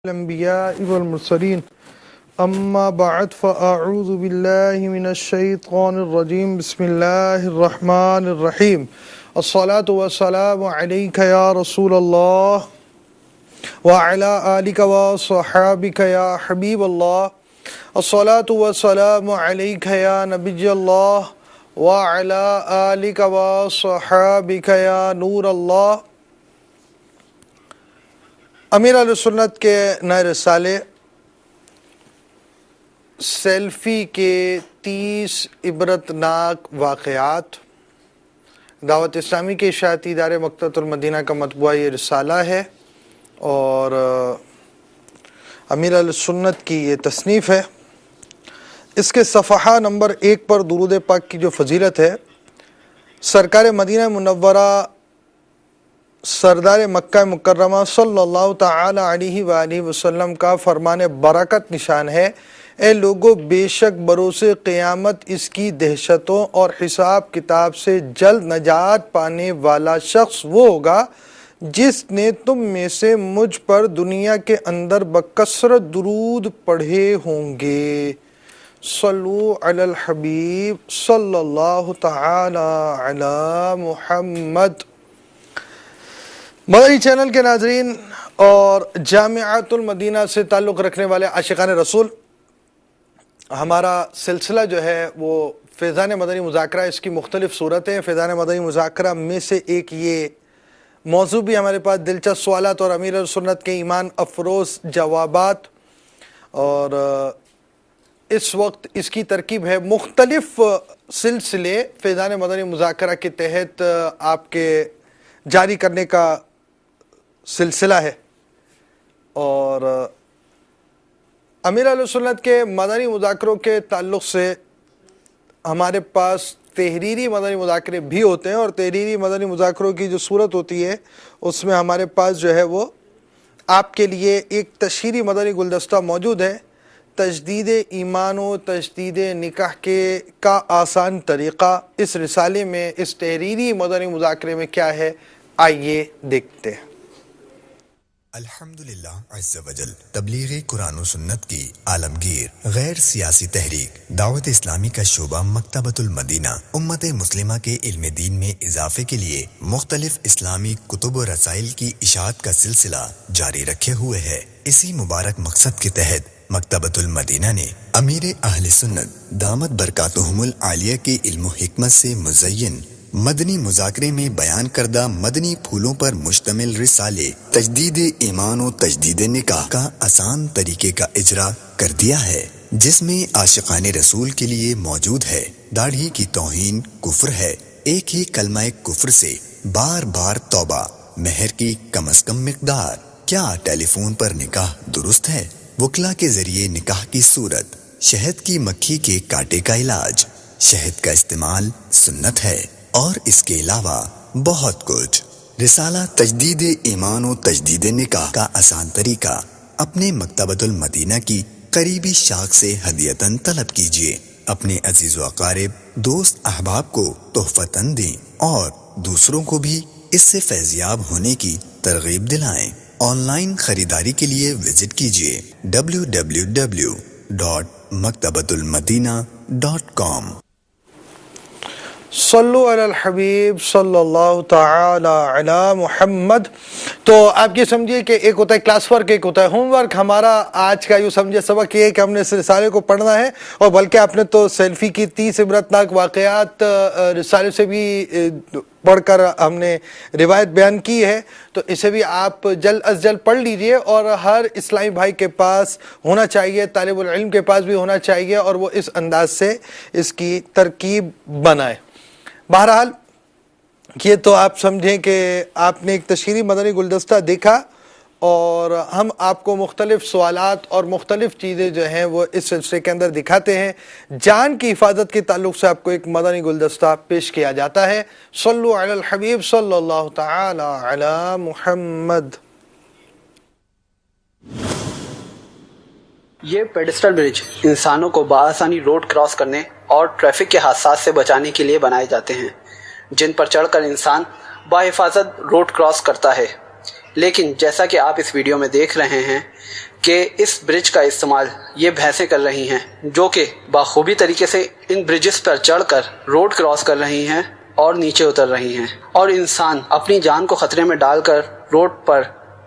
الأنبياء والمرسلين أما بعد فأعوذ بالله من الشيطان الرجيم بسم الله الرحمن الرحيم الصلاة والسلام عليك يا رسول الله وعلى آلك وصحابك يا حبيب الله الصلاة والسلام عليك يا نبي الله وعلى آلك وصحابك يا نور الله۔ امیر اہل سنت کے نئے رسالے سیلفی کے 30 عبرتناک واقعات دعوت اسلامی کے اشاعتی ادارے مکتبۃ المدینہ کا مطبوعہ یہ رسالہ ہے، اور امیر اہل سنت کی یہ تصنیف ہے۔ اس کے صفحہ نمبر 1 پر درود پاک کی جو فضیلت ہے، سرکار مدینہ منورہ سردار مکہ مکرمہ صلی اللہ تعالی علیہ وآلہ وسلم کا فرمان برکت نشان ہے: اے لوگو، بے شک بروز قیامت اس کی دہشتوں اور حساب کتاب سے جلد نجات پانے والا شخص وہ ہوگا جس نے تم میں سے مجھ پر دنیا کے اندر بکثرت درود پڑھے ہوں گے۔ صلو علی الحبیب صلی اللہ تعالی علی محمد۔ مدنی چینل کے ناظرین اور جامعۃ المدینہ سے تعلق رکھنے والے عاشقان رسول، ہمارا سلسلہ جو ہے وہ فیضان مدنی مذاکرہ، اس کی مختلف صورتیں۔ فیضان مدنی مذاکرہ میں سے ایک یہ موضوع بھی ہمارے پاس دلچسپ سوالات اور امیر سنت کے ایمان افروز جوابات، اور اس وقت اس کی ترکیب ہے مختلف سلسلے فیضان مدنی مذاکرہ کے تحت آپ کے جاری کرنے کا سلسلہ ہے۔ اور امیر اہل سنت کے مدنی مذاکروں کے تعلق سے ہمارے پاس تحریری مدنی مذاکرے بھی ہوتے ہیں، اور تحریری مدنی مذاکروں کی جو صورت ہوتی ہے اس میں ہمارے پاس جو ہے وہ آپ کے لیے ایک تشہیری مدنی گلدستہ موجود ہے: تجدید ایمان و تجدید نکاح کا آسان طریقہ۔ اس رسالے میں، اس تحریری مدنی مذاکرے میں کیا ہے، آئیے دیکھتے ہیں۔ الحمدللہ عز وجل تبلیغ قرآن و سنت کی عالمگیر غیر سیاسی تحریک دعوت اسلامی کا شعبہ مکتبۃ المدینہ امت مسلمہ کے علم دین میں اضافے کے لیے مختلف اسلامی کتب و رسائل کی اشاعت کا سلسلہ جاری رکھے ہوئے ہے۔ اسی مبارک مقصد کے تحت مکتبۃ المدینہ نے امیر اہل سنت دامت برکاتہم العالیہ کے علم و حکمت سے مزین مدنی مذاکرے میں بیان کردہ مدنی پھولوں پر مشتمل رسالے تجدید ایمان و تجدید نکاح کا آسان طریقے کا اجرا کر دیا ہے، جس میں عاشقان رسول کے لیے موجود ہے: داڑھی کی توہین کفر ہے، ایک ہی کلمہ کفر سے بار بار توبہ، مہر کی کم از کم مقدار، کیا ٹیلی فون پر نکاح درست ہے، وکلا کے ذریعے نکاح کی صورت، شہد کی مکھی کے کاٹے کا علاج، شہد کا استعمال سنت ہے، اور اس کے علاوہ بہت کچھ۔ رسالہ تجدید ایمان و تجدید نکاح کا آسان طریقہ اپنے مکتبۃ المدینہ کی قریبی شاخ سے ہدیتاً طلب کیجیے، اپنے عزیز و اقارب، دوست احباب کو تحفتاً دیں، اور دوسروں کو بھی اس سے فیضیاب ہونے کی ترغیب دلائیں۔ آن لائن خریداری کے لیے وزٹ کیجیے www.maktabatul-madina.com۔ صلو علی الحبیب صلی اللہ تعالی علی محمد۔ تو آپ یہ سمجھیے کہ ایک ہوتا ہے کلاس ورک، ایک ہوتا ہے ہوم ورک۔ ہمارا آج کا یوں سمجھے سبق یہ ہے کہ ہم نے اس رسالے کو پڑھنا ہے، اور بلکہ آپ نے تو سیلفی کی 30 عبرتناک واقعات رسالے سے بھی پڑھ کر ہم نے روایت بیان کی ہے، تو اسے بھی آپ جلد از جلد پڑھ لیجئے، اور ہر اسلامی بھائی کے پاس ہونا چاہیے، طالب العلم کے پاس بھی ہونا چاہیے، اور وہ اس انداز سے اس کی ترکیب بنائے۔ بہرحال یہ تو آپ سمجھیں کہ آپ نے ایک تشہیری مدنی گلدستہ دیکھا، اور ہم آپ کو مختلف سوالات اور مختلف چیزیں جو ہیں وہ اس سلسلے کے اندر دکھاتے ہیں۔ جان کی حفاظت کے تعلق سے آپ کو ایک مدنی گلدستہ پیش کیا جاتا ہے۔ صلو علی الحبیب صلی اللہ تعالی علی محمد۔ یہ پیڈسٹل برج انسانوں کو بآسانی روڈ کراس کرنے اور ٹریفک کے حادثات سے بچانے کے لیے بنائے جاتے ہیں، جن پر چڑھ کر انسان بحفاظت روڈ کراس کرتا ہے۔ لیکن جیسا کہ آپ اس ویڈیو میں دیکھ رہے ہیں کہ اس برج کا استعمال یہ بھینسیں کر رہی ہیں جو کہ بخوبی طریقے سے ان برجز پر چڑھ کر روڈ کراس کر رہی ہیں اور نیچے اتر رہی ہیں، اور انسان اپنی جان کو خطرے میں ڈال کر روڈ پر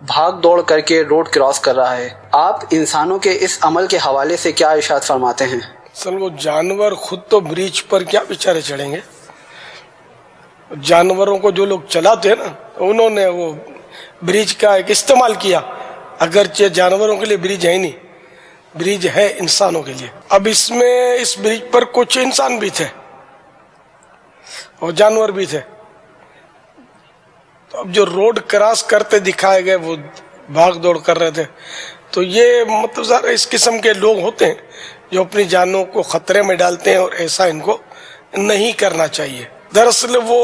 بھاگ دوڑ کر کے روڈ کراس کر رہا ہے۔ آپ انسانوں کے اس عمل کے حوالے سے کیا ارشاد فرماتے ہیں؟ اصل وہ جانور خود تو برج پر کیا بیچارے چڑھیں گے؟ جانوروں کو جو لوگ چلاتے ہیں نا، انہوں نے وہ برج کا ایک استعمال کیا، اگرچہ جانوروں کے لیے برج ہے نہیں، برج ہے انسانوں کے لیے۔ اب اس میں اس برج پر کچھ انسان بھی تھے اور جانور بھی تھے، تو اب جو روڈ کراس کرتے دکھائے گئے وہ بھاگ دوڑ کر رہے تھے، تو یہ مطلب ذرا اس قسم کے لوگ ہوتے ہیں جو اپنی جانوں کو خطرے میں ڈالتے ہیں، اور ایسا ان کو نہیں کرنا چاہیے۔ دراصل وہ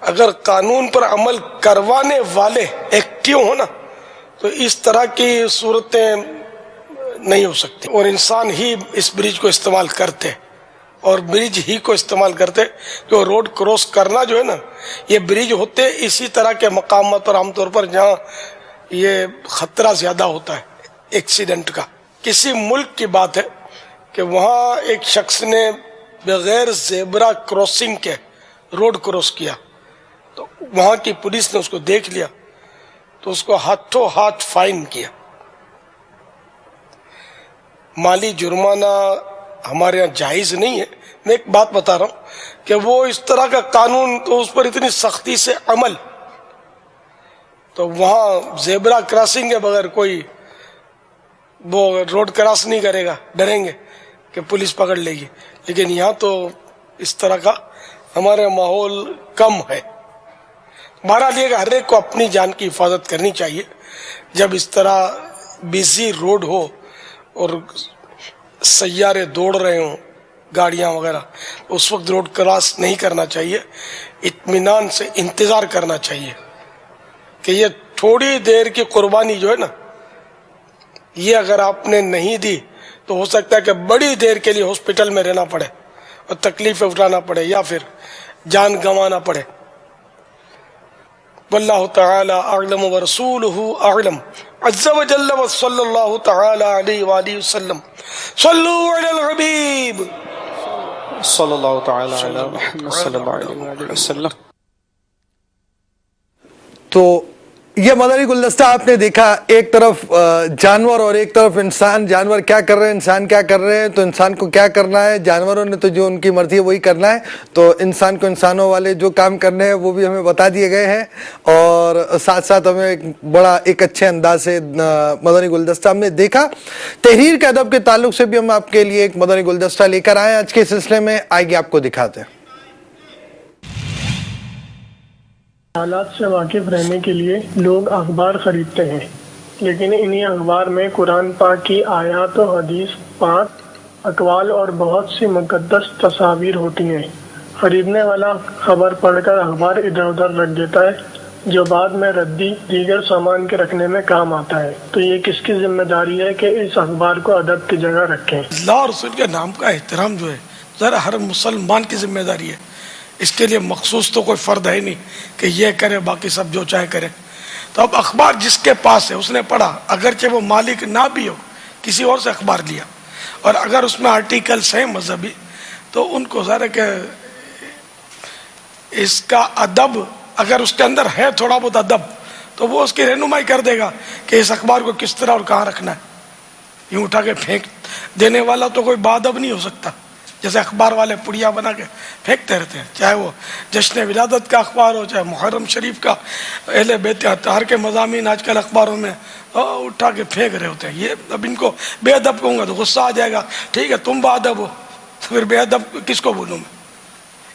اگر قانون پر عمل کروانے والے ایکٹیو ہو نا تو اس طرح کی صورتیں نہیں ہو سکتی، اور انسان ہی اس برج کو استعمال کرتے اور برج ہی کو استعمال کرتے، جو روڈ کراس کرنا جو ہے نا، یہ برج ہوتے اسی طرح کے مقامات پر عام طور پر جہاں یہ خطرہ زیادہ ہوتا ہے ایکسیڈنٹ کا۔ کسی ملک کی بات ہے کہ وہاں ایک شخص نے بغیر زیبرا کراسنگ کے روڈ کراس کیا، تو وہاں کی پولیس نے اس کو دیکھ لیا تو اس کو ہاتھوں ہاتھ فائن کیا۔ مالی جرمانہ ہمارے یہاں جائز نہیں ہے، میں ایک بات بتا رہا ہوں کہ وہ اس طرح کا قانون تو اس پر اتنی سختی سے عمل، تو وہاں زیبرا کراسنگ کے بغیر کوئی وہ روڈ کراس نہیں کرے گا، ڈریں گے کہ پولیس پکڑ لے گی، لیکن یہاں تو اس طرح کا ہمارے ماحول کم ہے۔ بہرحال یہ کہ ہر ایک کو اپنی جان کی حفاظت کرنی چاہیے۔ جب اس طرح بزی روڈ ہو اور سیارے دوڑ رہے ہوں، گاڑیاں وغیرہ، اس وقت روڈ کراس نہیں کرنا چاہیے، اطمینان سے انتظار کرنا چاہیے کہ یہ تھوڑی دیر کی قربانی جو ہے نا، یہ اگر آپ نے نہیں دی تو ہو سکتا ہے کہ بڑی دیر کے لیے ہاسپٹل میں رہنا پڑے اور تکلیفیں اٹھانا پڑے یا پھر جان گنوانا پڑے۔ واللہ تعالی اعلم ورسولہ اعلم عز وجل وصلی اللہ تعالی علیہ وآلہ وسلم۔ صلو علی الحبیب صلی اللہ تعالی علی محمد صلی اللہ علیہ وسلم۔ تو یہ مدنی گلدستہ آپ نے دیکھا، ایک طرف جانور اور ایک طرف انسان۔ جانور کیا کر رہے ہیں، انسان کیا کر رہے ہیں، تو انسان کو کیا کرنا ہے، جانوروں نے تو جو ان کی مرضی ہے وہی کرنا ہے، تو انسان کو انسانوں والے جو کام کرنے ہیں وہ بھی ہمیں بتا دیے گئے ہیں، اور ساتھ ساتھ ہمیں ایک اچھے انداز سے مدنی گلدستہ ہم نے دیکھا۔ تحریر کے ادب کے تعلق سے بھی ہم آپ کے لیے ایک مدنی گلدستہ لے کر آئے آج کے سلسلے میں، آئیے آپ کو دکھاتے ہیں۔ حالات سے واقف رہنے کے لیے لوگ اخبار خریدتے ہیں، لیکن انہی اخبار میں قرآن پاک کی آیات و حدیث پاک اقوال اور بہت سی مقدس تصاویر ہوتی ہیں۔ خریدنے والا خبر پڑھ کر اخبار ادھر ادھر رکھ دیتا ہے، جو بعد میں ردی دیگر سامان کے رکھنے میں کام آتا ہے۔ تو یہ کس کی ذمہ داری ہے کہ اس اخبار کو ادب کی جگہ رکھیں؟ اللہ اور رسول کے نام کا احترام جو ہے ذرا ہر مسلمان کی ذمہ داری ہے، اس کے لیے مخصوص تو کوئی فرد ہے نہیں کہ یہ کرے باقی سب جو چاہے کرے۔ تو اب اخبار جس کے پاس ہے اس نے پڑھا، اگرچہ وہ مالک نہ بھی ہو، کسی اور سے اخبار لیا، اور اگر اس میں آرٹیکلز ہیں مذہبی تو ان کو ظاہر ہے کہ اس کا ادب، اگر اس کے اندر ہے تھوڑا بہت ادب تو وہ اس کی رہنمائی کر دے گا کہ اس اخبار کو کس طرح اور کہاں رکھنا ہے۔ یوں اٹھا کے پھینک دینے والا تو کوئی بادب نہیں ہو سکتا، جیسے اخبار والے پڑیا بنا کے پھینکتے رہتے ہیں، چاہے وہ جشن ولادت کا اخبار ہو، چاہے محرم شریف کا، اہل بیت اطہار کے مضامین آج کل اخباروں میں اٹھا کے پھینک رہے ہوتے ہیں۔ یہ اب ان کو بے ادب کہوں گا تو غصہ آ جائے گا، ٹھیک ہے تم با ادب ہو، تو پھر بے ادب کس کو بولوں میں؟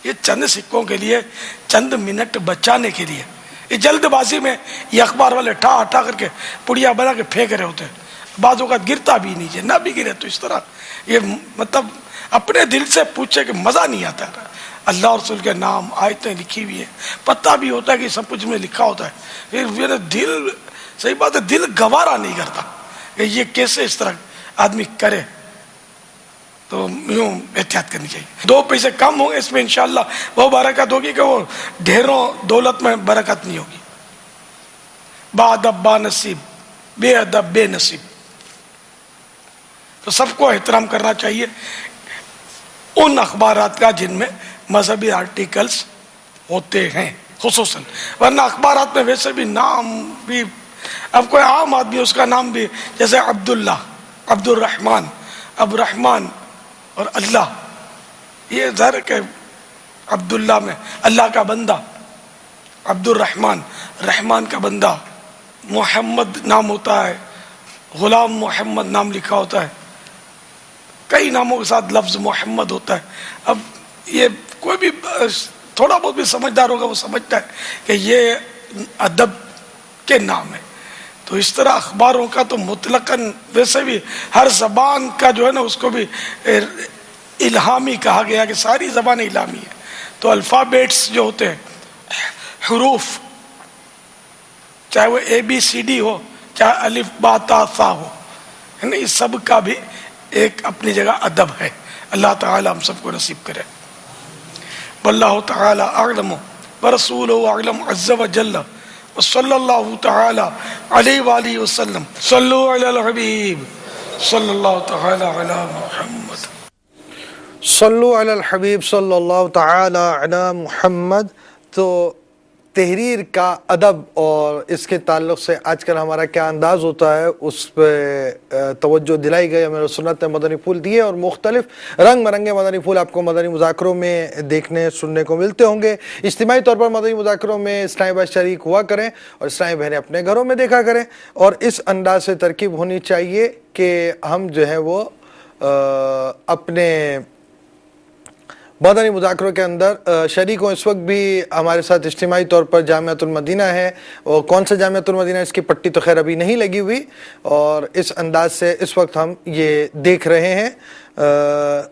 یہ چند سکوں کے لیے، چند منٹ بچانے کے لیے، یہ جلد بازی میں یہ اخبار والے ٹھا ٹھا کر کے پڑیا بنا کے پھینک رہے ہوتے ہیں۔ بعض اوقات گرتا بھی نیچے، نہ بھی گرے تو اس طرح یہ مطلب اپنے دل سے پوچھے کہ مزہ نہیں آتا۔ اللہ اور رسول کے نام آیتیں لکھی ہوئی ہیں، پتہ بھی ہوتا ہے کہ سب کچھ میں لکھا ہوتا ہے، پھر میرا دل، صحیح بات ہے، دل گوارا نہیں کرتا کہ یہ کیسے اس طرح آدمی کرے۔ تو یوں احتیاط کرنی چاہیے۔ 2 پیسے کم ہوں گے اس میں انشاءاللہ وہ برکت ہوگی کہ وہ ڈھیروں دولت میں برکت نہیں ہوگی۔ با ادب با نصیب بے ادب بے نصیب. تو سب کو احترام کرنا چاہیے ان اخبارات کا جن میں مذہبی آرٹیکلز ہوتے ہیں خصوصاً. ورنہ اخبارات میں ویسے بھی نام بھی، اب کوئی عام آدمی اس کا نام بھی جیسے عبداللہ، عبد الرحمن، اب رحمان اور اللہ، یہ ظاہر کہ عبداللہ میں اللہ کا بندہ، عبد الرحمن رحمان کا بندہ، محمد نام ہوتا ہے، غلام محمد نام لکھا ہوتا ہے، کئی ناموں کے ساتھ لفظ محمد ہوتا ہے. اب یہ کوئی بھی تھوڑا بہت بھی سمجھدار ہوگا وہ سمجھتا ہے کہ یہ ادب کے نام ہے. تو اس طرح اخباروں کا تو مطلقاً ویسے بھی ہر زبان کا جو ہے نا اس کو بھی الہامی کہا گیا کہ ساری زبانیں الہامی ہیں. تو الفابیٹس جو ہوتے ہیں، حروف، چاہے وہ اے بی سی ڈی ہو، چاہے الف با تا ثا ہو، اس سب کا بھی ایک اپنی جگہ ادب ہے. اللہ تعالی ہم سب کو نصیب کرے. واللہ تعالی اعلم ورسولہ اعلم عز وجل وصلی اللہ تعالی علیہ وآلہ وسلم. صلو علی الحبیب صلی اللہ تعالی علی محمد. صلو علی الحبیب صلی اللہ تعالی علی محمد. تو تحریر کا ادب اور اس کے تعلق سے آج کل ہمارا کیا انداز ہوتا ہے اس پہ توجہ دلائی گئی. ہمیں سنت نے مدنی پھول دیے اور مختلف رنگ برنگے مدنی پھول آپ کو مدنی مذاکروں میں دیکھنے سننے کو ملتے ہوں گے. اجتماعی طور پر مدنی مذاکروں میں اسلامی بھائی شریک ہوا کریں اور اسلامی بہنیں اپنے گھروں میں دیکھا کریں. اور اس انداز سے ترکیب ہونی چاہیے کہ ہم جو ہے وہ اپنے مدنی مذاکروں کے اندر شریک ہوں. اس وقت بھی ہمارے ساتھ اجتماعی طور پر جامعۃ المدینہ ہے. اور کون سا جامعۃ المدینہ، اس کی پٹی تو خیر ابھی نہیں لگی ہوئی، اور اس انداز سے اس وقت ہم یہ دیکھ رہے ہیں.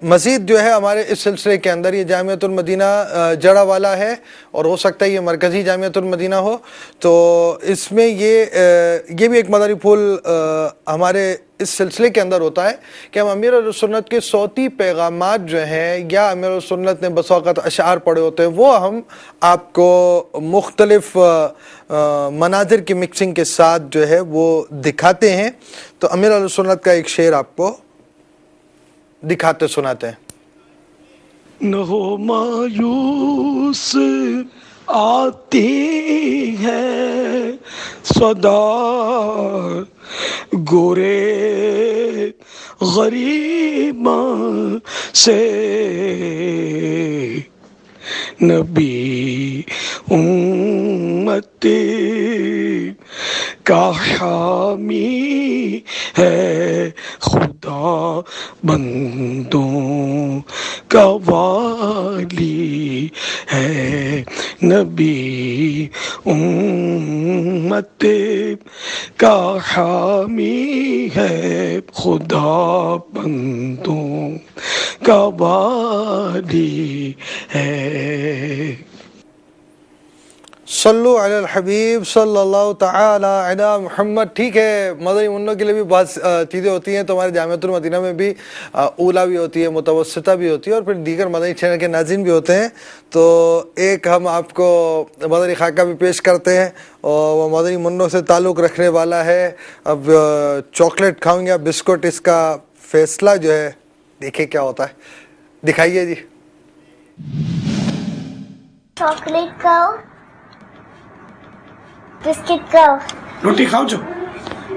مزید جو ہے ہمارے اس سلسلے کے اندر یہ جامعۃ المدینہ جڑا والا ہے اور ہو سکتا ہے یہ مرکزی جامعۃ المدینہ ہو. تو اس میں یہ بھی ایک مدنی پھول ہمارے اس سلسلے کے اندر ہوتا ہے کہ ہم امیر السنت کے صوتی پیغامات جو ہیں یا امیر السنت نے بس اوقات اشعار پڑھے ہوتے ہیں وہ ہم آپ کو مختلف مناظر کی مکسنگ کے ساتھ جو ہے وہ دکھاتے ہیں. تو امیر السنت کا ایک شعر آپ کو دکھاتے سناتے ہیں. نہ ہو مایوس آتی ہے صدا گورے غریباں سے، نبی امت کا حامی ہے، خدا بندوں کا والی ہے، نبی امت کا حامی ہے، خدا بندوں کا والی ہے. صلو علی الحبیب صلی اللہ تعالی علی محمد. ٹھیک ہے، مدنی منوں کے لیے بھی بہت چیزیں ہوتی ہیں. تو ہمارے جامعۃ المدینہ میں بھی اولا بھی ہوتی ہے، متوسطہ بھی ہوتی ہے، اور پھر دیگر مدنی چینل کے ناظرین بھی ہوتے ہیں. تو ایک ہم آپ کو مدنی خاکہ بھی پیش کرتے ہیں اور وہ مدنی منوں سے تعلق رکھنے والا ہے. اب چاکلیٹ کھاؤں یا بسکٹ، اس کا فیصلہ جو ہے دیکھیں کیا ہوتا ہے. دکھائیے جی. چاکلیٹ کھاؤ، بسکٹ کھاؤ، روٹی کھاؤ چھو،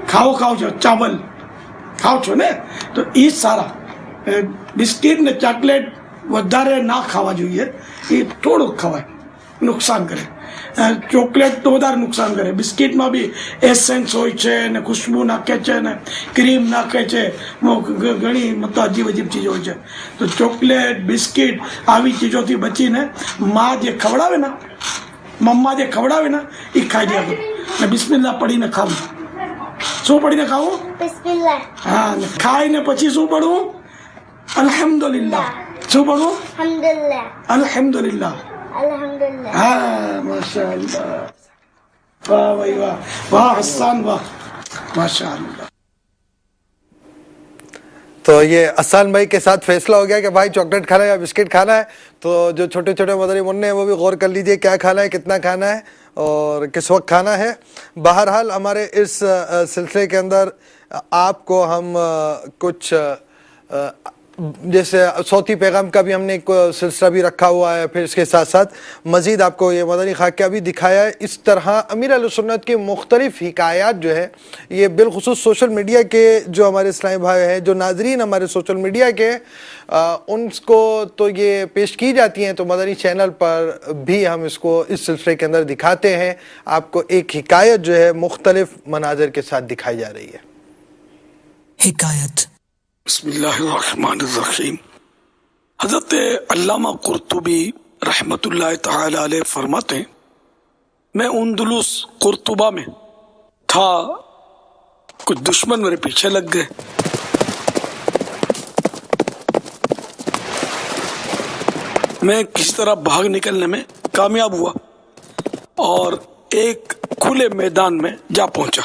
کھاؤ چھو، چاول کھاؤ چھو نے. تو ای سارا بسکٹ ને ચોકલેટ વધારે ના ખાવા જોઈએ. એ થોડુંક ખવાય, નુકસાન કરે. ચોકલેટ તો વધારે નુકસાન કરે. બિસ્કિટમાં બી એસેન્સ હોય છે ને ખુશ્બુ નાખે છે ને ક્રીમ નાખે છે, ઘણી મતલબ અજીબ અજીબ ચીજો હોય છે. તો ચોકલેટ બિસ્કિટ આવી ચીજોથી બચીને માં જે ખવડાવે ને, મમ્મા જે ખવડાવે ને એ ખાઈ દે ને બિસ્મિલ્લાહ પડીને ખાવું. શું પડીને ખાવું? બિસ્મિલ્લાહ. હા, ખાઈને પછી શું પડવું? અલ્હમ્દુલિલ્લાહ. શું પડવું? અલ્હમ્દુલિલ્લાહ. અલ્હમ્દુલિલ્લાહ. અલ્હમ્દુલિલ્લાહ. હા, માશાઅલ્લાહ. વાહ ભાઈ વાહ, વાહ હસાન વાહ, માશાઅલ્લાહ. تو یہ اسان بھائی کے ساتھ فیصلہ ہو گیا کہ بھائی چاکلیٹ کھانا ہے یا بسکٹ کھانا ہے. تو جو چھوٹے چھوٹے مدنی منع ہیں وہ بھی غور کر لیجئے کیا کھانا ہے, کتنا کھانا ہے اور کس وقت کھانا ہے. بہرحال ہمارے اس سلسلے کے اندر آپ کو ہم کچھ جیسے صوتی پیغام کا بھی ہم نے ایک سلسلہ بھی رکھا ہوا ہے, پھر اس کے ساتھ ساتھ مزید آپ کو یہ مدنی خاکیہ بھی دکھایا ہے. اس طرح امیر اہل سنت کی مختلف حکایات جو ہے یہ بالخصوص سوشل میڈیا کے جو ہمارے اسلامی بھائی ہیں, جو ناظرین ہمارے سوشل میڈیا کے, ان کو تو یہ پیش کی جاتی ہیں, تو مدنی چینل پر بھی ہم اس کو اس سلسلے کے اندر دکھاتے ہیں. آپ کو ایک حکایت جو ہے مختلف مناظر کے ساتھ دکھائی جا رہی ہے. حکایت. بسم اللہ الرحمن الرحیم. حضرت علامہ قرطبی رحمت اللہ تعالی علیہ فرماتے ہیں, میں اندلس قرطبہ میں تھا, کچھ دشمن میرے پیچھے لگ گئے. میں کسی طرح بھاگ نکلنے میں کامیاب ہوا اور ایک کھلے میدان میں جا پہنچا.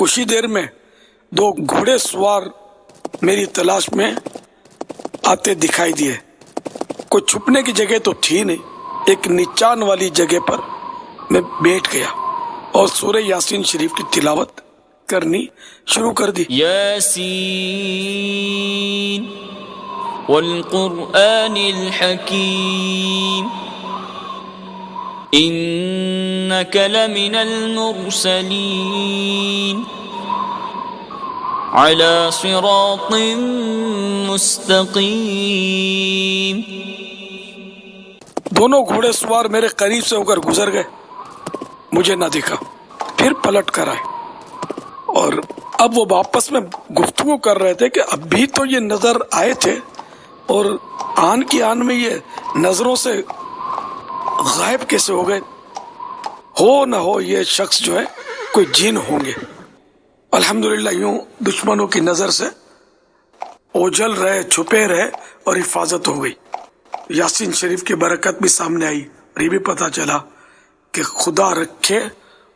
کچھ ہی دیر میں دو گھوڑے سوار میری تلاش میں آتے دکھائی دیے. کوئی چھپنے کی جگہ تو تھی نہیں, ایک نیچان والی جگہ پر میں بیٹھ گیا اور سورہ یاسین شریف کی تلاوت کرنی شروع کر دی. یاسین والقرآن الحکیم انک لمن المرسلین علی صراط مستقیم. دونوں گھوڑے سوار میرے قریب سے ہو کر گزر گئے, مجھے نہ دیکھا, پھر پلٹ کر آئے اور اب وہ واپس میں گفتگو کر رہے تھے کہ ابھی تو یہ نظر آئے تھے اور آن کی آن میں یہ نظروں سے غائب کیسے ہو گئے. ہو نہ ہو یہ شخص جو ہے کوئی جن ہوں گے. الحمدللہ یوں دشمنوں کی نظر سے اوجھل رہے, چھپے رہے اور حفاظت ہو گئی. یاسین شریف کی برکت بھی سامنے آئی اور یہ بھی پتہ چلا کہ خدا رکھے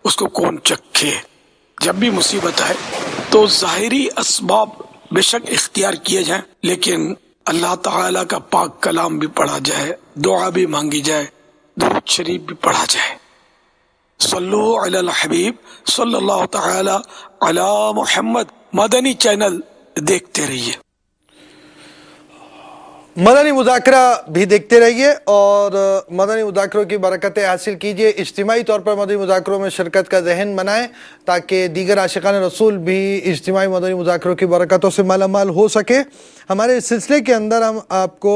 اس کو کون چکھے. جب بھی مصیبت آئے تو ظاہری اسباب بے شک اختیار کیے جائیں, لیکن اللہ تعالی کا پاک کلام بھی پڑھا جائے, دعا بھی مانگی جائے, درود شریف بھی پڑھا جائے. صلو علی الحبیب صلی اللہ تعالی علی محمد. مدنی چینل دیکھتے رہیے, مدنی مذاکرہ بھی دیکھتے رہیے اور مدنی مذاکروں کی برکتیں حاصل کیجیے. اجتماعی طور پر مدنی مذاکروں میں شرکت کا ذہن بنائیں تاکہ دیگر عاشقان رسول بھی اجتماعی مدنی مذاکروں کی برکتوں سے مالا مال ہو سکے. ہمارے اس سلسلے کے اندر ہم آپ کو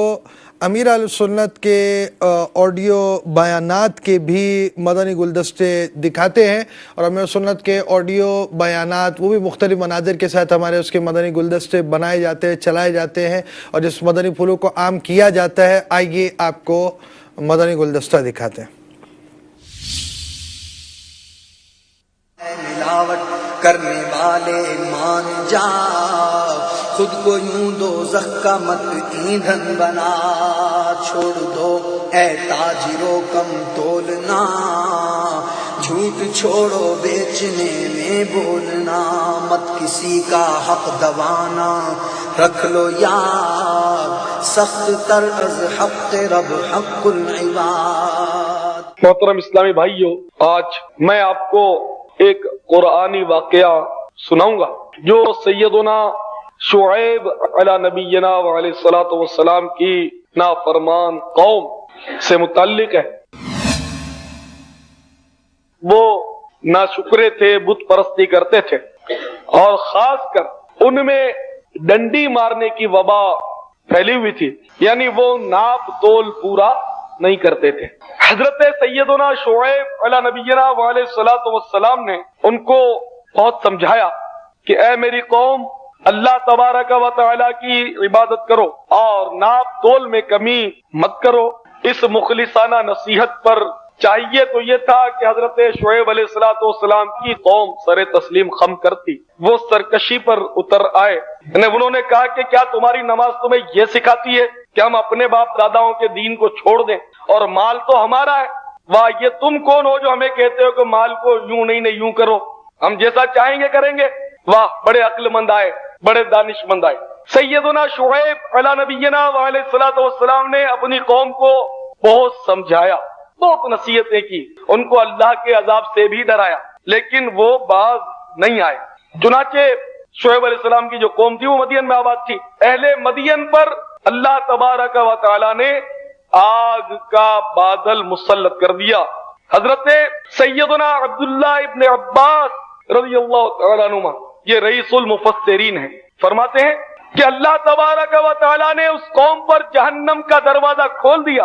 امیر اہل سنت کے آڈیو بیانات کے بھی مدنی گلدستے دکھاتے ہیں, اور امیر سنت کے آڈیو بیانات وہ بھی مختلف مناظر کے ساتھ ہمارے اس کے مدنی گلدستے بنائے جاتے ہیں, چلائے جاتے ہیں اور جس مدنی پھولوں کو عام کیا جاتا ہے. آئیے آپ کو مدنی گلدستہ دکھاتے ہیں. ملاوٹ کرنے والے مان جا, خود کو یوں دوزخ کا مت ایندھن بنا. چھوڑ دو اے تاجروں کم تولنا, جھوٹ چھوڑو بیچنے میں بولنا. مت کسی کا حق دبانا, رکھ لو یاد سخت تر از حق رب حق العباد. محترم اسلامی بھائیو, آج میں آپ کو ایک قرآنی واقعہ سناؤں گا جو سیدنا شعیب علی نبینا وعلیہ الصلوۃ والسلام کی نافرمان قوم سے متعلق ہے. وہ ناشکرے تھے, بت پرستی کرتے تھے اور خاص کر ان میں ڈنڈی مارنے کی وبا پھیلی ہوئی تھی, یعنی وہ ناپ تول پورا نہیں کرتے تھے. حضرت سیدنا شعیب علی نبینا وعلیہ الصلوۃ والسلام نے ان کو بہت سمجھایا کہ اے میری قوم, اللہ تبارک و تعالی کی عبادت کرو اور ناپ تول میں کمی مت کرو. اس مخلصانہ نصیحت پر چاہیے تو یہ تھا کہ حضرت شعیب علیہ السلام کی قوم سر تسلیم خم کرتی, وہ سرکشی پر اتر آئے. انہوں نے کہا کہ کیا تمہاری نماز تمہیں یہ سکھاتی ہے کہ ہم اپنے باپ داداؤں کے دین کو چھوڑ دیں, اور مال تو ہمارا ہے. واہ, یہ تم کون ہو جو ہمیں کہتے ہو کہ مال کو یوں نہیں یوں کرو, ہم جیسا چاہیں گے کریں گے. واہ بڑے عقل مند آئے, بڑے دانش مند آئے. سیدنا شعیب علی نبینا وعلیہ الصلوۃ والسلام نے اپنی قوم کو بہت سمجھایا, بہت نصیحتیں کی, ان کو اللہ کے عذاب سے بھی ڈرایا, لیکن وہ باز نہیں آئے. چنانچہ شعیب علیہ السلام کی جو قوم تھی وہ مدین میں آباد تھی. اہل مدین پر اللہ تبارک و تعالی نے آگ کا بادل مسلط کر دیا. حضرت سیدنا عبداللہ ابن عباس رضی اللہ تعالیٰ عنہما, یہ رئیس المفسرین ہیں, فرماتے ہیں کہ اللہ تبارک و تعالیٰ نے اس قوم پر جہنم کا دروازہ کھول دیا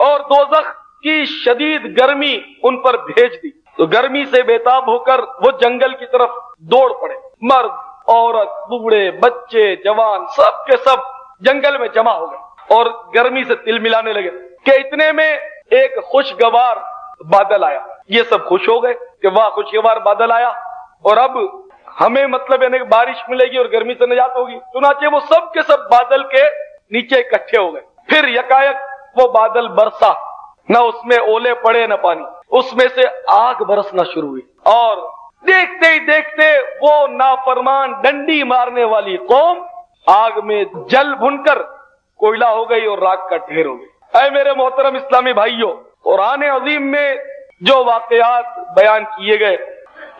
اور دوزخ کی شدید گرمی ان پر بھیج دی. تو گرمی سے بےتاب ہو کر وہ جنگل کی طرف دوڑ پڑے. مرد, عورت, بوڑھے, بچے, جوان سب کے سب جنگل میں جمع ہو گئے اور گرمی سے تل ملانے لگے کہ اتنے میں ایک خوشگوار بادل آیا. یہ سب خوش ہو گئے کہ واہ خوشگوار بادل آیا اور اب ہمیں مطلب یعنی بارش ملے گی اور گرمی سے نجات ہوگی. چنانچہ وہ سب کے سب بادل کے نیچے اکٹھے ہو گئے. پھر یکایک وہ بادل برسا, نہ اس میں اولے پڑے نہ پانی, اس میں سے آگ برسنا شروع ہوئی اور دیکھتے ہی دیکھتے وہ نافرمان ڈنڈی مارنے والی قوم آگ میں جل بھن کر کوئلہ ہو گئی اور راکھ کا ڈھیر ہو گئی. اے میرے محترم اسلامی بھائیوں, قرآن عظیم میں جو واقعات بیان کیے گئے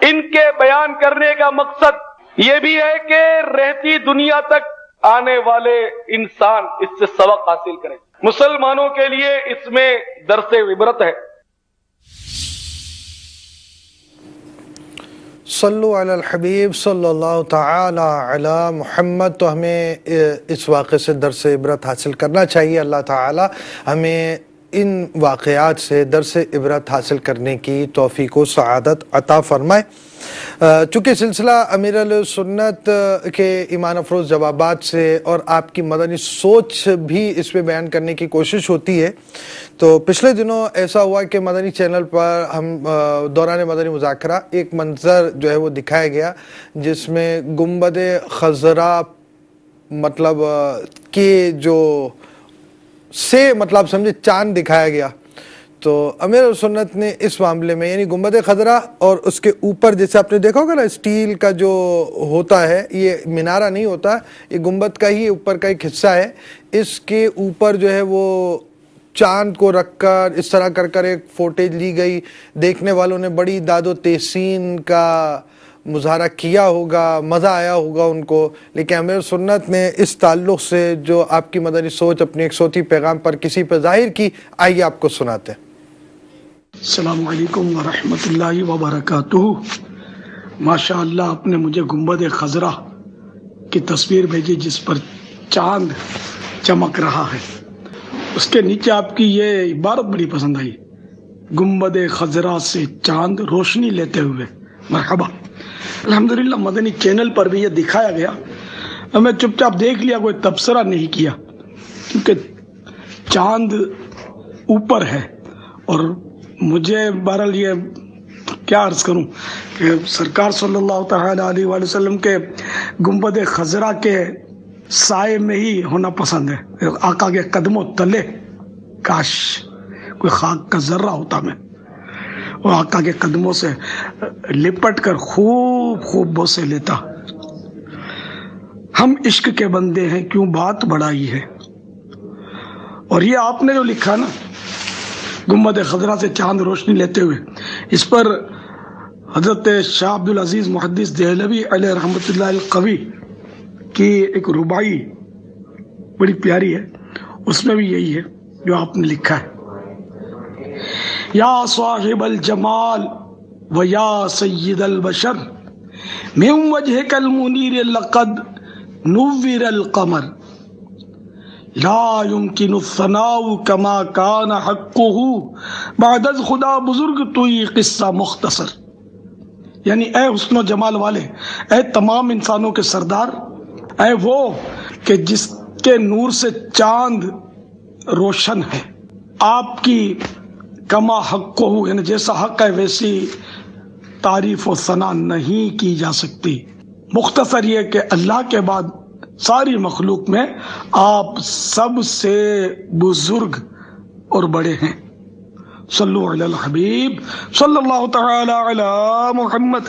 ان کے بیان کرنے کا مقصد یہ بھی ہے کہ رہتی دنیا تک آنے والے انسان اس سے سبق حاصل کریں. مسلمانوں کے لیے اس میں درس عبرت ہے. صلو علی الحبیب صلی اللہ تعالی علی محمد. تو ہمیں اس واقعے سے درس عبرت حاصل کرنا چاہیے. اللہ تعالی ہمیں ان واقعات سے درس عبرت حاصل کرنے کی توفیق و سعادت عطا فرمائے. چونکہ سلسلہ امیر السنت کے ایمان افروز جوابات سے اور آپ کی مدنی سوچ بھی اس پہ بیان کرنے کی کوشش ہوتی ہے, تو پچھلے دنوں ایسا ہوا کہ مدنی چینل پر ہم دوران مدنی مذاکرہ ایک منظر جو ہے وہ دکھایا گیا جس میں گنبد خضرا مطلب کہ جو سے مطلب سمجھے چاند دکھایا گیا. تو امیر السنت نے اس معاملے میں یعنی گنبد خضرا اور اس کے اوپر جیسے آپ نے دیکھا ہوگا نا اسٹیل کا جو ہوتا ہے, یہ مینارہ نہیں ہوتا, یہ گنبد کا ہی اوپر کا ایک حصہ ہے, اس کے اوپر جو ہے وہ چاند کو رکھ کر اس طرح کر کر ایک فوٹیج لی گئی. دیکھنے والوں نے بڑی داد و تحسین کا مظاہرہ کیا ہوگا, مزہ آیا ہوگا ان کو. لیکن امیر سنت نے اس تعلق سے جو آپ کی مدنی سوچ اپنے ایک صوتی پیغام پر کسی پہ ظاہر کی, آئیے آپ کو سناتے ہیں. السلام علیکم ورحمۃ اللہ وبرکاتہ. ماشاء اللہ آپ نے مجھے گنبد خضرا کی تصویر بھیجی جس پر چاند چمک رہا ہے. اس کے نیچے آپ کی یہ عبارت بڑی پسند آئی, گنبد خضرا سے چاند روشنی لیتے ہوئے. مرحبا. الحمدللہ مدنی چینل پر بھی یہ دکھایا گیا, میں چپ چاپ دیکھ لیا, کوئی تبصرہ نہیں کیا کیونکہ چاند اوپر ہے. اور مجھے بہرحال یہ کیا عرض کروں کہ سرکار صلی اللہ تعالی علیہ وآلہ وسلم کے گنبد خضرا کے سائے میں ہی ہونا پسند ہے. آقا کے قدموں تلے کاش کوئی خاک کا ذرہ ہوتا میں, وہ آقا کے قدموں سے لپٹ کر خوب خوب بوسے لیتا. ہم عشق کے بندے ہیں کیوں بات بڑائی ہے. اور یہ آپ نے جو لکھا نا گنبد خضرا سے چاند روشنی لیتے ہوئے, اس پر حضرت شاہ عبد العزیز محدث دہلوی علیہ رحمۃ اللہ القوی کی ایک رباعی بڑی پیاری ہے, اس میں بھی یہی ہے جو آپ نے لکھا ہے. یا صاحب الجمال و یا سید البشر من وجهك المنیر لقد نور القمر لا يمكن الثناء كما كان حقه بعد از خدا بزرگ تو یہ قصہ مختصر. یعنی اے حسن و جمال والے, اے تمام انسانوں کے سردار, اے وہ کہ جس کے نور سے چاند روشن ہے, آپ کی کما حق ہو یعنی جیسا حق ہے ویسی تعریف و ثنا نہیں کی جا سکتی. مختصر یہ کہ اللہ کے بعد ساری مخلوق میں آپ سب سے بزرگ اور بڑے ہیں. صلو علی الحبیب صلی اللہ تعالی علی محمد.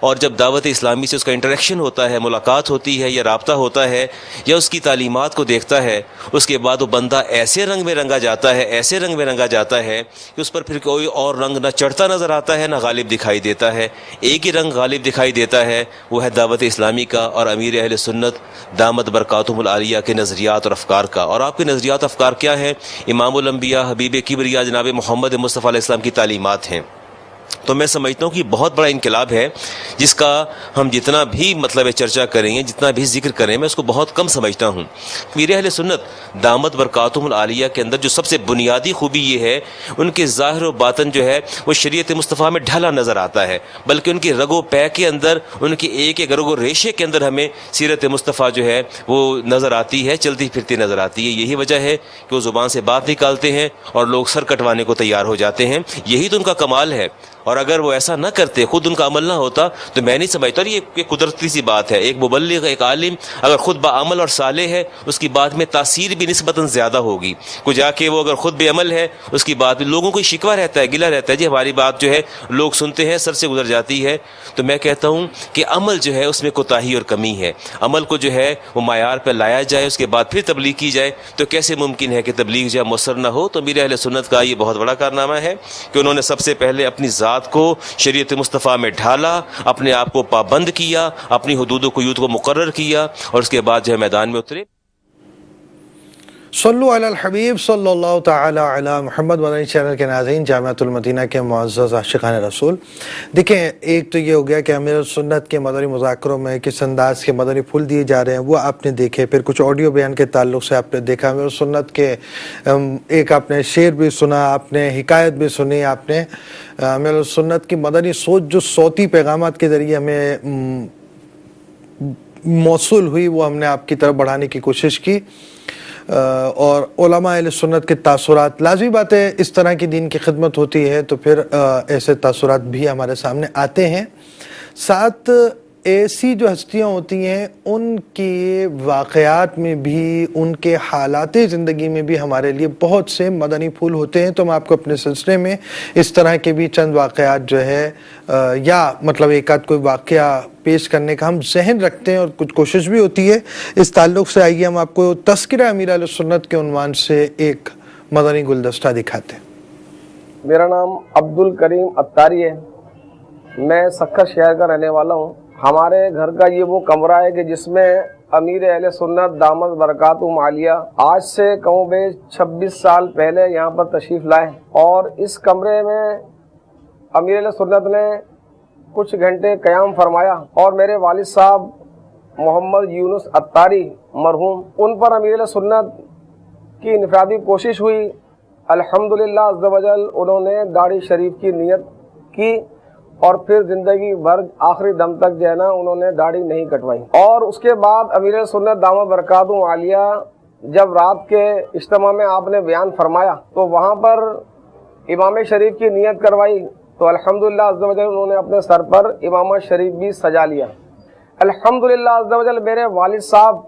اور جب دعوت اسلامی سے اس کا انٹریکشن ہوتا ہے، ملاقات ہوتی ہے یا رابطہ ہوتا ہے یا اس کی تعلیمات کو دیکھتا ہے، اس کے بعد وہ بندہ ایسے رنگ میں رنگا جاتا ہے، ایسے رنگ میں رنگا جاتا ہے کہ اس پر پھر کوئی اور رنگ نہ چڑھتا نظر آتا ہے نہ غالب دکھائی دیتا ہے. ایک ہی رنگ غالب دکھائی دیتا ہے، وہ ہے دعوت اسلامی کا اور امیر اہل سنت دامت برکاتہم العالیہ کے نظریات اور افکار کا. اور آپ کے نظریات افکار کیا ہیں؟ امام الانبیاء حبیب کبریا جناب محمد مصطفیٰ علیہ السلام کی تعلیمات ہیں. تو میں سمجھتا ہوں کہ بہت بڑا انقلاب ہے جس کا ہم جتنا بھی چرچا کریں گے، جتنا بھی ذکر کریں، میں اس کو بہت کم سمجھتا ہوں. امیر اہل سنت دامت برکاتہم العالیہ کے اندر جو سب سے بنیادی خوبی یہ ہے، ان کے ظاہر و باطن جو ہے وہ شریعت مصطفیٰ میں ڈھلا نظر آتا ہے، بلکہ ان کی رگ و پے کے اندر، ان کی ایک ایک رگ و ریشے کے اندر ہمیں سیرت مصطفیٰ جو ہے وہ نظر آتی ہے، چلتی پھرتی نظر آتی ہے. یہی وجہ ہے کہ وہ زبان سے بات نکالتے ہیں اور لوگ سر کٹوانے کو تیار ہو جاتے ہیں. یہی تو ان کا کمال ہے. اور اگر وہ ایسا نہ کرتے، خود ان کا عمل نہ ہوتا، تو میں نہیں سمجھتا. اور یہ قدرتی سی بات ہے، ایک مبلغ، ایک عالم اگر خود بعمل اور صالح ہے، اس کی بات میں تاثیر بھی نسبتاً زیادہ ہوگی. کو جا کے وہ اگر خود بے عمل ہے، اس کی بات میں لوگوں کو شکوہ رہتا ہے، گلہ رہتا ہے، جی ہماری بات جو ہے لوگ سنتے ہیں، سر سے گزر جاتی ہے. تو میں کہتا ہوں کہ عمل جو ہے اس میں کوتاہی اور کمی ہے. عمل کو جو ہے وہ معیار پہ لایا جائے، اس کے بعد پھر تبلیغ کی جائے. تو کیسے ممکن ہے کہ تبلیغ جو ہے مؤثر نہ ہو؟ تو امیر اہل سنت کا یہ بہت بڑا کارنامہ ہے کہ انہوں نے سب سے پہلے اپنی ذات کو شریعت مصطفیٰ میں ڈھالا، اپنے آپ کو پابند کیا، اپنی حدود و قیود کو مقرر کیا، اور اس کے بعد جو ہے میدان میں اترے. صلو علی الحبیب صلی اللہ تعالی علی محمد. مدنی چینل کے ناظرین، جامعۃ المدینہ کے معزز عاشقان رسول، دیکھیں ایک تو یہ ہو گیا کہ امیر سنت کے مدنی مذاکروں میں کس انداز کے مدنی پھول دیے جا رہے ہیں وہ آپ نے دیکھے. پھر کچھ آڈیو بیان کے تعلق سے آپ نے دیکھا. امیر سنت کے ایک آپ نے شعر بھی سنا، آپ نے حکایت بھی سنی، آپ نے امیر سنت کی مدنی سوچ جو صوتی پیغامات کے ذریعے ہمیں موصول ہوئی وہ ہم نے آپ کی طرف بڑھانے کی کوشش کی. اور علماء اہل سنت کے تاثرات، لازمی بات ہے اس طرح کی دین کی خدمت ہوتی ہے تو پھر ایسے تاثرات بھی ہمارے سامنے آتے ہیں. ساتھ ایسی جو ہستیاں ہوتی ہیں ان کے واقعات میں بھی، ان کے حالات زندگی میں بھی ہمارے لیے بہت سے مدنی پھول ہوتے ہیں. تو ہم آپ کو اپنے سلسلے میں اس طرح کے بھی چند واقعات جو ہے یا ایک آدھ کوئی واقعہ پیش کرنے کا ہم ذہن رکھتے ہیں اور کچھ کوشش بھی ہوتی ہے. اس تعلق سے آئیے ہم آپ کو تذکرہ امیر اہل سنت کے عنوان سے ایک مدنی گلدستہ دکھاتے ہیں. میرا نام عبد الکریم عطاری ہے، میں سکھر شہر کا رہنے والا ہوں. ہمارے گھر کا یہ وہ کمرہ ہے کہ جس میں امیر اہل سنت دامت برکاتہم عالیہ آج سے کم بیش 26 سال پہلے یہاں پر تشریف لائے، اور اس کمرے میں امیر اہل سنت نے کچھ گھنٹے قیام فرمایا. اور میرے والد صاحب محمد یونس عطاری مرحوم، ان پر امیر اہل سنت کی انفرادی کوشش ہوئی. الحمدللہ عز و جل انہوں نے داڑھی شریف کی نیت کی اور پھر زندگی بھر آخری دم تک جو ہے نا انہوں نے داڑھی نہیں کٹوائی. اور اس کے بعد امیر سنت دامت برکاتہم عالیہ جب رات کے اجتماع میں آپ نے بیان فرمایا تو وہاں پر امام شریف کی نیت کروائی. تو الحمدللہ عز و جل انہوں نے اپنے سر پر امامہ شریف بھی سجا لیا. الحمدللہ عز و جل میرے والد صاحب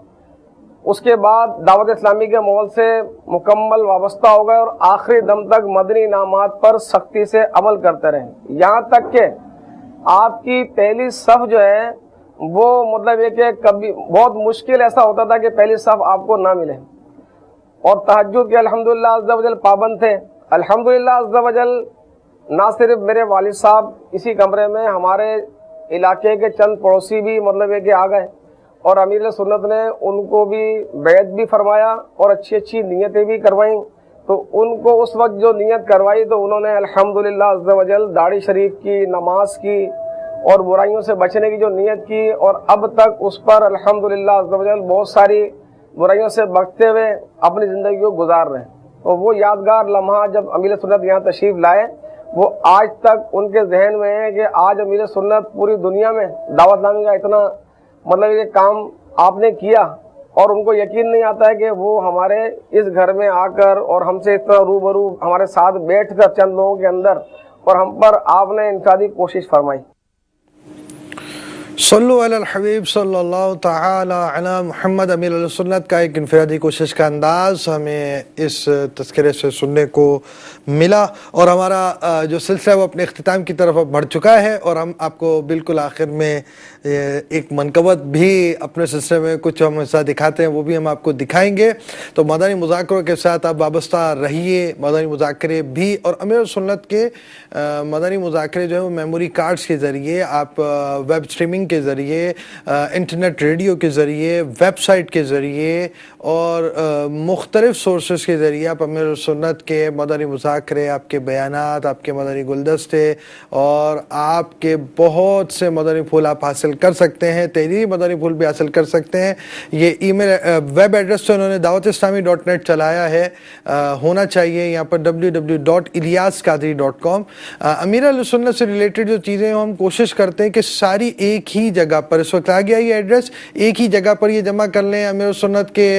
اس کے بعد دعوت اسلامی کے ماحول سے مکمل وابستہ ہو گئے اور آخری دم تک مدنی انعامات پر سختی سے عمل کرتے رہے. یہاں تک کہ آپ کی پہلی صف جو ہے وہ یہ کہ کبھی بہت مشکل ایسا ہوتا تھا کہ پہلی صف آپ کو نہ ملے. اور تہجد کے الحمدللہ عز و جل پابند تھے. الحمدللہ عز و جل نہ صرف میرے والد صاحب اسی کمرے میں، ہمارے علاقے کے چند پڑوسی بھی کہ آ گئے اور امیر سنت نے ان کو بھی بیعت بھی فرمایا اور اچھی اچھی نیتیں بھی کروائیں. تو ان کو اس وقت جو نیت کروائی تو انہوں نے الحمدللہ عز و جل داڑھی شریف کی، نماز کی اور برائیوں سے بچنے کی جو نیت کی، اور اب تک اس پر الحمدللہ عز و جل بہت ساری برائیوں سے بچتے ہوئے اپنی زندگی کو گزار رہے ہیں. اور وہ یادگار لمحہ جب امیر سنت یہاں تشریف لائے وہ آج تک ان کے ذہن میں ہے کہ آج امیر سنت پوری دنیا میں دعوت اسلامی کا اتنا یہ کام آپ نے کیا، اور ان کو یقین نہیں آتا ہے کہ وہ ہمارے اس گھر میں آ کر اور ہم سے اس طرح روبرو ہمارے ساتھ بیٹھ کر چند لوگوں کے اندر اور ہم پر آپ نے انفرادی کوشش فرمائی. صلو علی الحبیب صلی اللہ تعالی علی محمد امیر علیہ سنت کا ایک انفرادی کوشش کا انداز ہمیں اس تذکرے سے سننے کو ملا، اور ہمارا جو سلسلہ وہ اپنے اختتام کی طرف اب بڑھ چکا ہے، اور ہم آپ کو بالکل آخر میں ایک منقبت بھی اپنے سلسلے میں کچھ ہم ایسا دکھاتے ہیں، وہ بھی ہم آپ کو دکھائیں گے۔ تو مدنی مذاکروں کے ساتھ آپ وابستہ رہیے، مدنی مذاکرے بھی، اور امیر سنت کے مدنی مذاکرے جو ہیں وہ میموری کارڈز کے ذریعے، آپ ویب اسٹریمنگ کے ذریعے، انٹرنیٹ ریڈیو کے ذریعے، ویب سائٹ کے ذریعے اور مختلف سورسز کے ذریعے آپ امیر سنت کے مدنی مذاکرے، آپ کے بیانات، آپ کے مدنی گلدستے اور آپ کے بہت سے مدنی پھول آپ حاصل کر سکتے ہیں، تحریری مدنی پھول بھی حاصل کر سکتے ہیں۔ یہ ای میل ویب ایڈریس تو انہوں نے dawat-islami.net چلایا ہے، ہونا چاہیے یہاں پر www.ilyasqadri.com۔ امیر علیہ سنت سے ریلیٹڈ جو چیزیں ہم کوشش کرتے ہیں کہ ساری ایک ہی جگہ پر، اس وقت آ گیا یہ ایڈریس، ایک ہی جگہ پر یہ جمع کر لیں۔ امیر سنت کے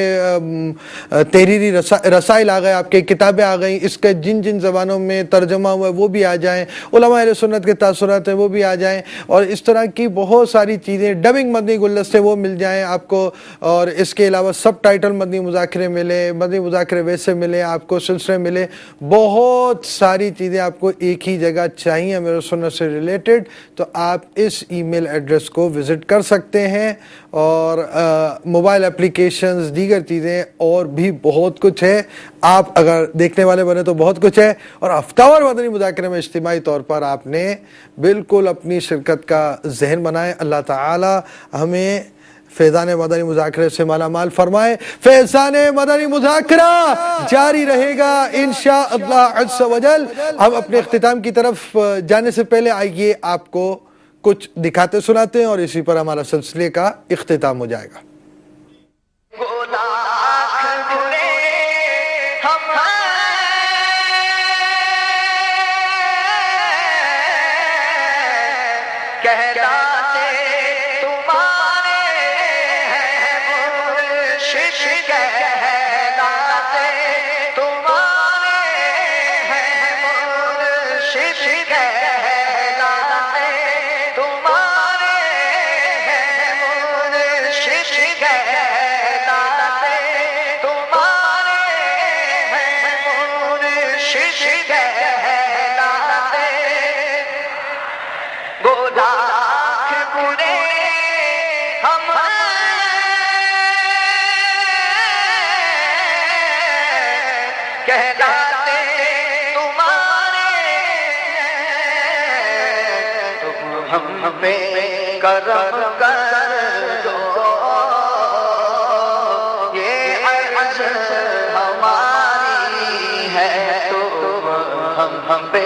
تحریری رسائل آ گئے، آپ کے کتابیں آ گئیں، اس کے جن جن زبانوں میں ترجمہ ہوا ہے وہ بھی آ جائیں، علماء اہل سنت کے تاثرات ہیں وہ بھی آ جائیں، اور اس طرح کی بہت ساری چیزیں، ڈبنگ مدنی گلدستے وہ مل جائیں آپ کو، اور اس کے علاوہ سب ٹائٹل مدنی مذاکرے ملے، مدنی مذاکرے ویسے ملے آپ کو، سلسلے ملے، بہت ساری چیزیں آپ کو ایک ہی جگہ چاہیے امیر سنت سے ریلیٹڈ، تو آپ اس ای میل ایڈریس کو وزٹ کر سکتے ہیں۔ اور موبائل اپلیکیشنز، دیگر چیزیں اور بھی بہت کچھ ہے، آپ اگر دیکھنے والے بنے تو بہت کچھ ہے، اور ہفتہ وار مدنی مذاکرے میں اجتماعی طور پر آپ نے بالکل اپنی شرکت کا ذہن بنائے۔ اللہ تعالی ہمیں فیضان مدنی مذاکرے سے مالا مال فرمائے۔ فیضان مدنی مذاکرہ جاری رہے گا انشاءاللہ عز و جل۔ ہم اپنے اختتام کی طرف جانے سے پہلے آئیے آپ کو کچھ دکھاتے سناتے ہیں، اور اسی پر ہمارا سلسلے کا اختتام ہو جائے گا۔ کرم کر دو، یہ عرض ہماری ہے، تو ہم پہ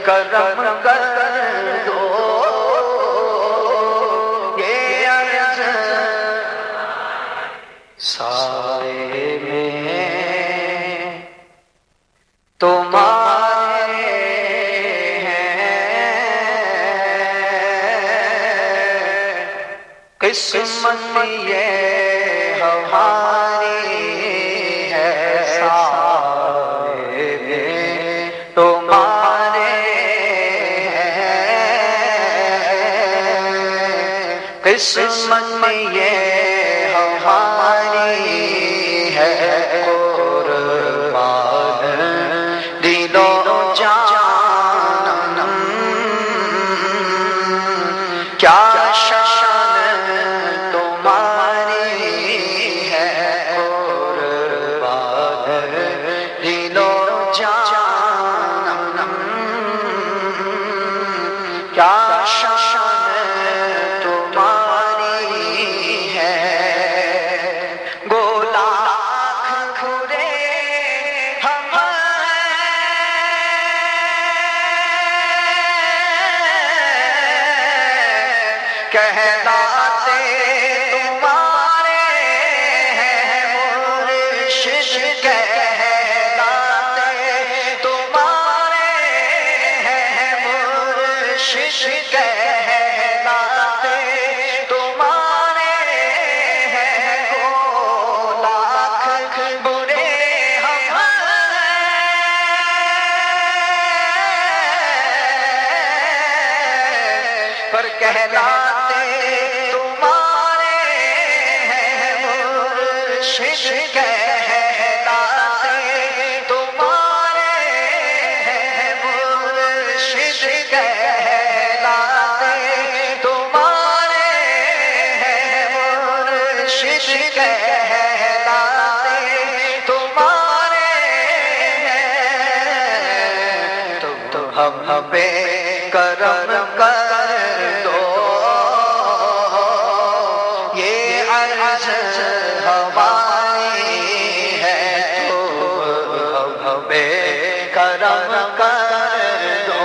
کرم کر دو، یہ عرض سائے میں تمہارے قسمت یہ ہماری ہے، سائے میں تمہارے قسمت یہ ہماری ہے، قربان دل و جان کیا کہلاتے تمہارے ہیں مرشد، کہلاتے تمہارے ہیں مرشد، کہلاتے تمہارے ہیں، گو لاکھ برے ہم پر کہلاتے ہم پہ کرم کر دو، یہ عرض ہماری ہے، تو ہم پہ کرم کر دو،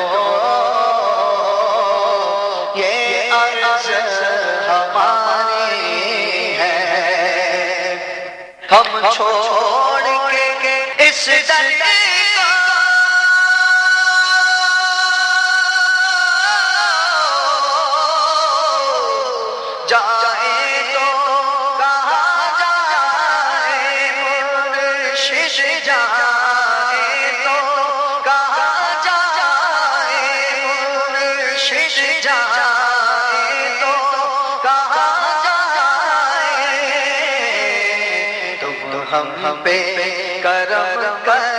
یہ عرض ہماری ہے، ہم چھوڑ کے اس در جائے تو کہاں جائے، مرشد جائے تو کہاں جائے، مرشد جائے تو کہاں جائے، تم ہم پہ کرم کر